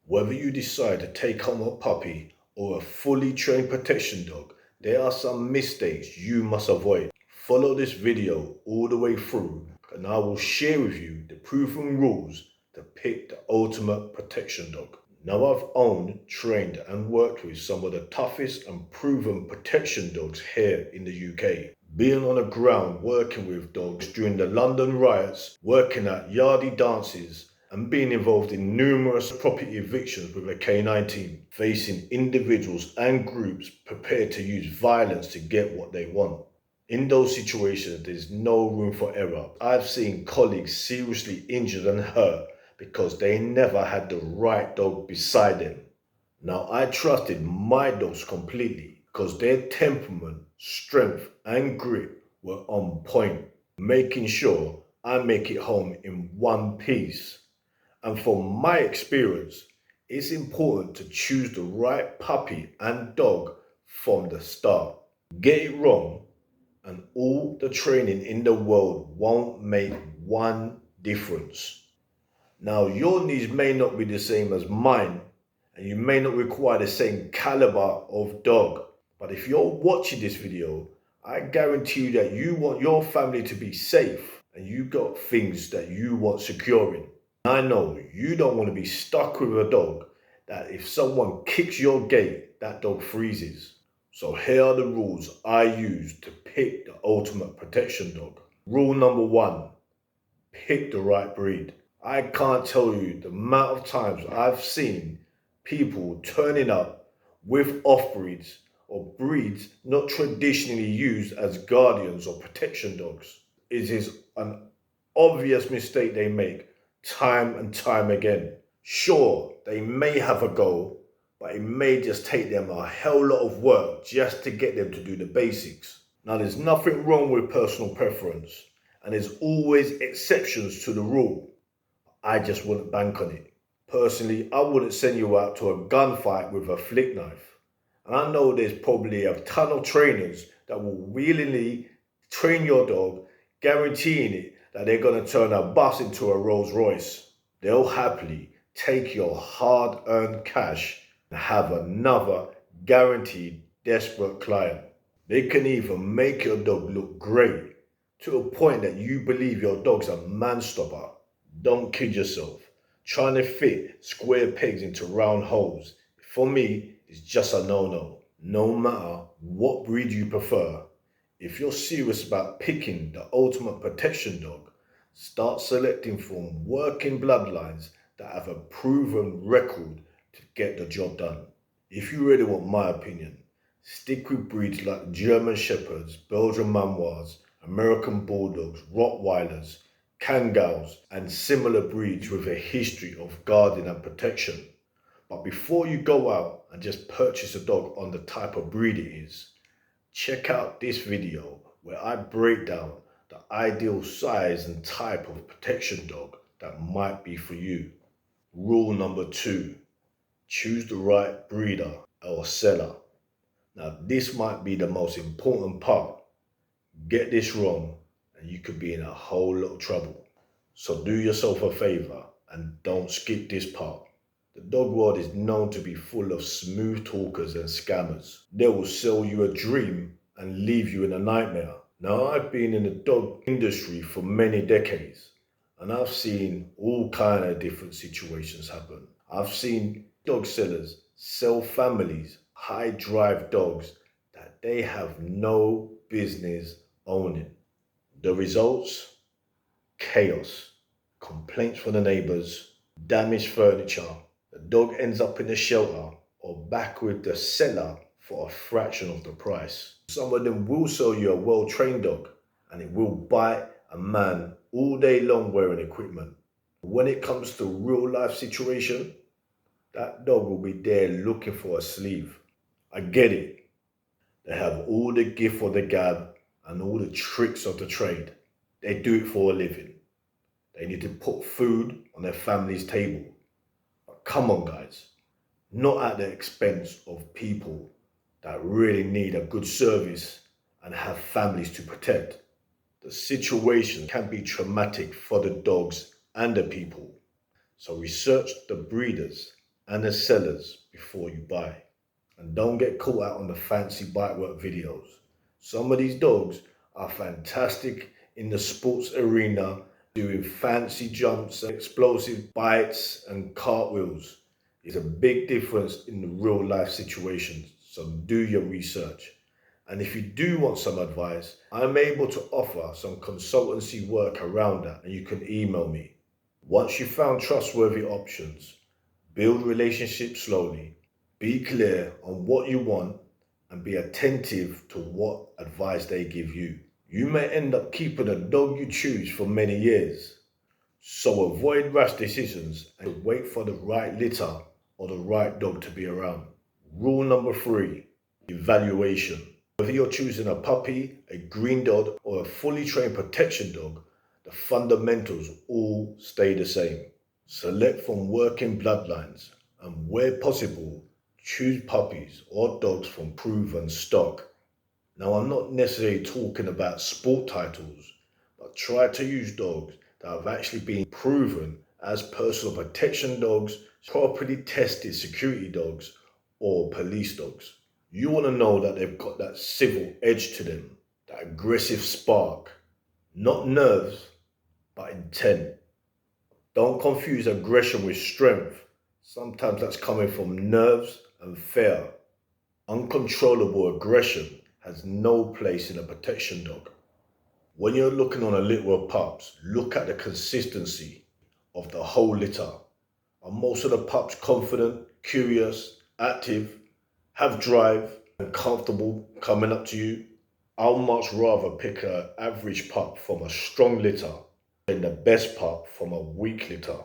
Whether you decide to take home a puppy or a fully trained protection dog, there are some mistakes you must avoid. Follow this video all the way through and I will share with you the proven rules to pick the ultimate protection dog. Now I've owned, trained and worked with some of the toughest and proven protection dogs here in the UK. Being on the ground working with dogs during the London riots, working at yardie dances and being involved in numerous property evictions with a canine team, facing individuals and groups prepared to use violence to get what they want. In those situations, there's no room for error. I've seen colleagues seriously injured and hurt because they never had the right dog beside them. Now, I trusted my dogs completely because their temperament, strength, and grit were on point, making sure I make it home in one piece. And from my experience, it's important to choose the right puppy and dog from the start. Get it wrong, and all the training in the world won't make one difference. Now, your needs may not be the same as mine, and you may not require the same caliber of dog. But if you're watching this video, I guarantee you that you want your family to be safe and you got things that you want securing. I know you don't want to be stuck with a dog that if someone kicks your gate, that dog freezes. So here are the rules I use to pick the ultimate protection dog. Rule number 1, pick the right breed. I can't tell you the amount of times I've seen people turning up with off-breeds or breeds not traditionally used as guardians or protection dogs. It is an obvious mistake they make time and time again. Sure, they may have a goal, but it may just take them a hell lot of work just to get them to do the basics. Now, there's nothing wrong with personal preference, and there's always exceptions to the rule. I just wouldn't bank on it. Personally, I wouldn't send you out to a gunfight with a flick knife. And I know there's probably a ton of trainers that will willingly train your dog, guaranteeing it that they're going to turn a bus into a Rolls Royce. They'll happily take your hard-earned cash and have another guaranteed desperate client. They can even make your dog look great to a point that you believe your dog's a man-stopper. Don't kid yourself. Trying to fit square pegs into round holes, for me, is just a no-no. No matter what breed you prefer, if you're serious about picking the ultimate protection dog, start selecting from working bloodlines that have a proven record to get the job done. If you really want my opinion, stick with breeds like German Shepherds, Belgian Malinois, American Bulldogs, Rottweilers, Kangaus, and similar breeds with a history of guarding and protection. But before you go out and just purchase a dog on the type of breed it is, check out this video where I break down the ideal size and type of protection dog that might be for you. Rule number 2, choose the right breeder or seller. Now, this might be the most important part. Get this wrong and you could be in a whole lot of trouble. So do yourself a favor and don't skip this part. The dog world is known to be full of smooth talkers and scammers. They will sell you a dream and leave you in a nightmare. Now, I've been in the dog industry for many decades and I've seen all kind of different situations happen. I've seen dog sellers sell families high drive dogs that they have no business owning. The results? Chaos, complaints from the neighbors, damaged furniture. The dog ends up in the shelter or back with the seller for a fraction of the price. Some of them will sell you a well-trained dog and it will bite a man all day long wearing equipment. When it comes to real life situation, that dog will be there looking for a sleeve. I get it. They have all the gift for the gab and all the tricks of the trade. They do it for a living. They need to put food on their family's table. But come on, guys, not at the expense of people that really need a good service and have families to protect. The situation can be traumatic for the dogs and the people. So research the breeders and the sellers before you buy. And don't get caught out on the fancy bite work videos. Some of these dogs are fantastic in the sports arena, doing fancy jumps, explosive bites and cartwheels. There's a big difference in the real life situations, so do your research. And if you do want some advice, I'm able to offer some consultancy work around that, and you can email me. Once you've found trustworthy options, build relationships slowly, be clear on what you want, and be attentive to what advice they give you. You may end up keeping a dog you choose for many years. So avoid rash decisions and wait for the right litter or the right dog to be around. Rule number 3, evaluation. Whether you're choosing a puppy, a green dog, or a fully trained protection dog, the fundamentals all stay the same. Select from working bloodlines and where possible, choose puppies or dogs from proven stock. Now, I'm not necessarily talking about sport titles, but try to use dogs that have actually been proven as personal protection dogs, properly tested security dogs, or police dogs. You want to know that they've got that civil edge to them, that aggressive spark, not nerves, but intent. Don't confuse aggression with strength. Sometimes that's coming from nerves and fear. Uncontrollable aggression has no place in a protection dog. When you're looking on a litter of pups, look at the consistency of the whole litter. Are most of the pups confident, curious, active, have drive, and comfortable coming up to you? I'll much rather pick an average pup from a strong litter than the best pup from a weak litter.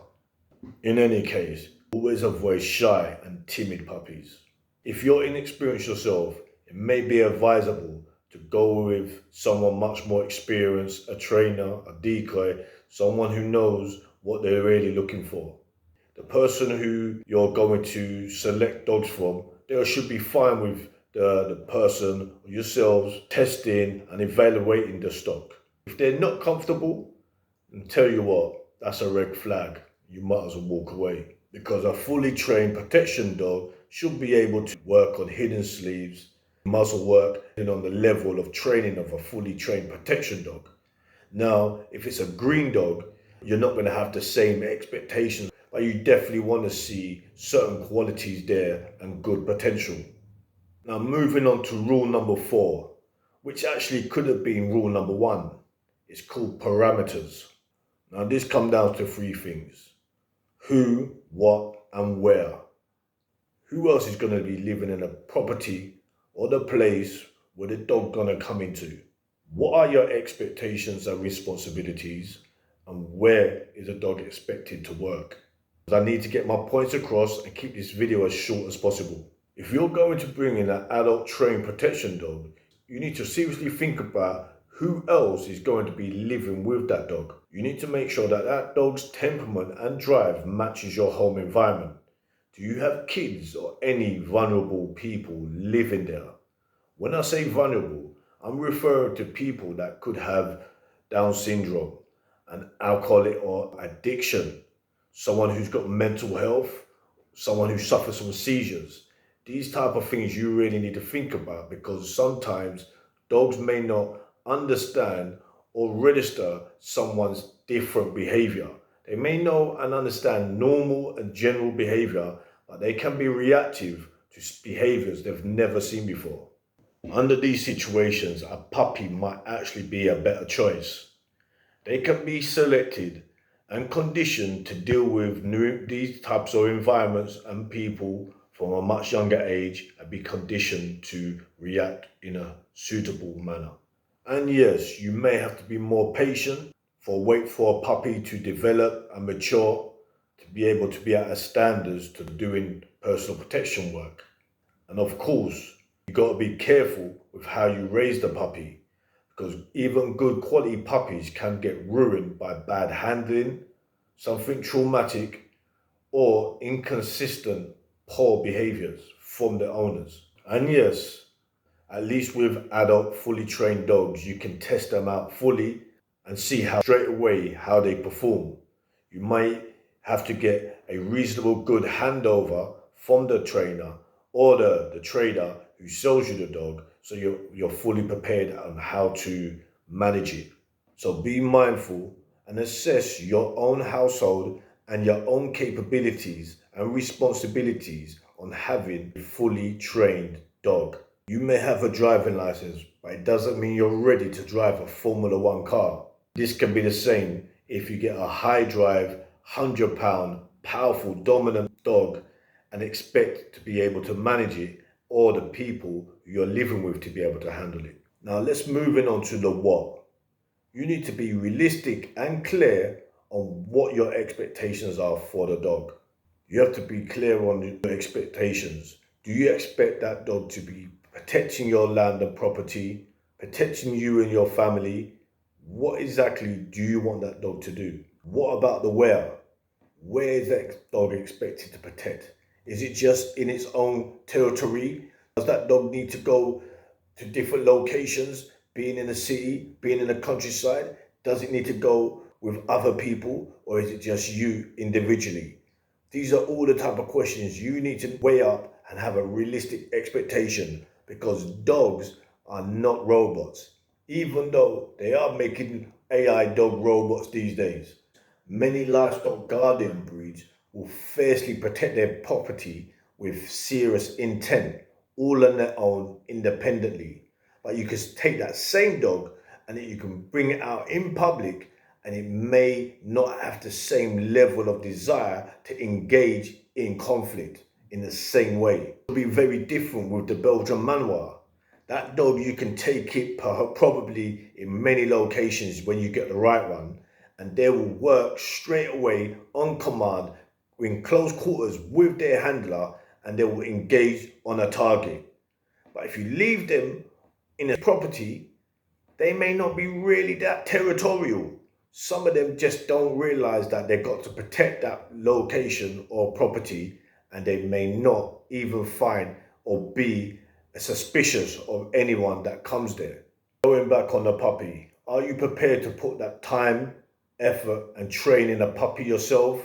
In any case, always avoid shy and timid puppies. If you're inexperienced yourself, it may be advisable to go with someone much more experienced, a trainer, a decoy, someone who knows what they're really looking for. The person who you're going to select dogs from, they should be fine with the person, yourselves, testing and evaluating the stock. If they're not comfortable, then tell you what, that's a red flag. You might as well walk away. Because a fully trained protection dog should be able to work on hidden sleeves, muzzle work, and on the level of training of a fully trained protection dog. Now, if it's a green dog, you're not going to have the same expectations, but you definitely want to see certain qualities there and good potential. Now, moving on to rule number 4, which actually could have been rule number 1. It's called parameters. Now, this comes down to 3 things. Who, what, and where. Who else is going to be living in a property or the place where the dog going to come into? What are your expectations and responsibilities? And where is the dog expected to work? I need to get my points across and keep this video as short as possible. If you're going to bring in an adult trained protection dog, you need to seriously think about who else is going to be living with that dog. You need to make sure that that dog's temperament and drive matches your home environment. Do you have kids or any vulnerable people living there? When I say vulnerable, I'm referring to people that could have Down syndrome, an alcoholic or addiction, someone who's got mental health, someone who suffers from seizures. These type of things you really need to think about, because sometimes dogs may not understand or register someone's different behavior. They may know and understand normal and general behavior, but they can be reactive to behaviors they've never seen before. Under these situations, a puppy might actually be a better choice. They can be selected and conditioned to deal with these types of environments and people from a much younger age, and be conditioned to react in a suitable manner. And yes, you may have to be more patient, wait for a puppy to develop and mature to be able to be at a standards to doing personal protection work. And of course, you got to be careful with how you raise the puppy, because even good quality puppies can get ruined by bad handling, something traumatic, or inconsistent poor behaviors from the owners. And yes, at least with adult fully trained dogs, you can test them out fully and see straight away how they perform. You might have to get a reasonable good handover from the trainer or the trader who sells you the dog, so you're fully prepared on how to manage it. So be mindful and assess your own household and your own capabilities and responsibilities on having a fully trained dog. You may have a driving license, but it doesn't mean you're ready to drive a Formula One car. This can be the same if you get a high drive, 100-pound, powerful, dominant dog and expect to be able to manage it, or the people you're living with to be able to handle it. Now let's move on to the what. You need to be realistic and clear on what your expectations are for the dog. You have to be clear on your expectations. Do you expect that dog to be protecting your land and property, protecting you and your family? What exactly do you want that dog to do? What about the where? Where is that dog expected to protect? Is it just in its own territory? Does that dog need to go to different locations, being in the city, being in the countryside? Does it need to go with other people, or is it just you individually? These are all the type of questions you need to weigh up and have a realistic expectation, because dogs are not robots. Even though they are making AI dog robots these days, many livestock guardian breeds will fiercely protect their property with serious intent, all on their own independently. But you can take that same dog and you can bring it out in public, and it may not have the same level of desire to engage in conflict in the same way. It'll be very different with the Belgian Manoir. That dog, you can take it probably in many locations when you get the right one, and they will work straight away on command in close quarters with their handler, and they will engage on a target. But if you leave them in a property, they may not be really that territorial. Some of them just don't realize that they've got to protect that location or property, and they may not even find or be suspicious of anyone that comes there. Going back on the puppy, are you prepared to put that time, effort, and training a puppy yourself?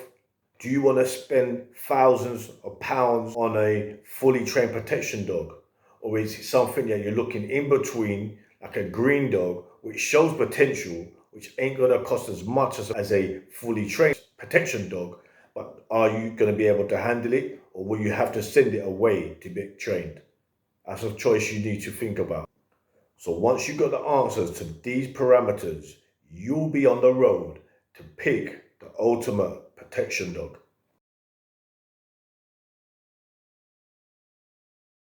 Do you want to spend thousands of pounds on a fully trained protection dog? Or is it something that you're looking in between, like a green dog, which shows potential, which ain't going to cost as much as a fully trained protection dog, but are you going to be able to handle it, or will you have to send it away to be trained? That's a choice you need to think about. So once you've got the answers to these parameters, you'll be on the road to pick the ultimate protection dog.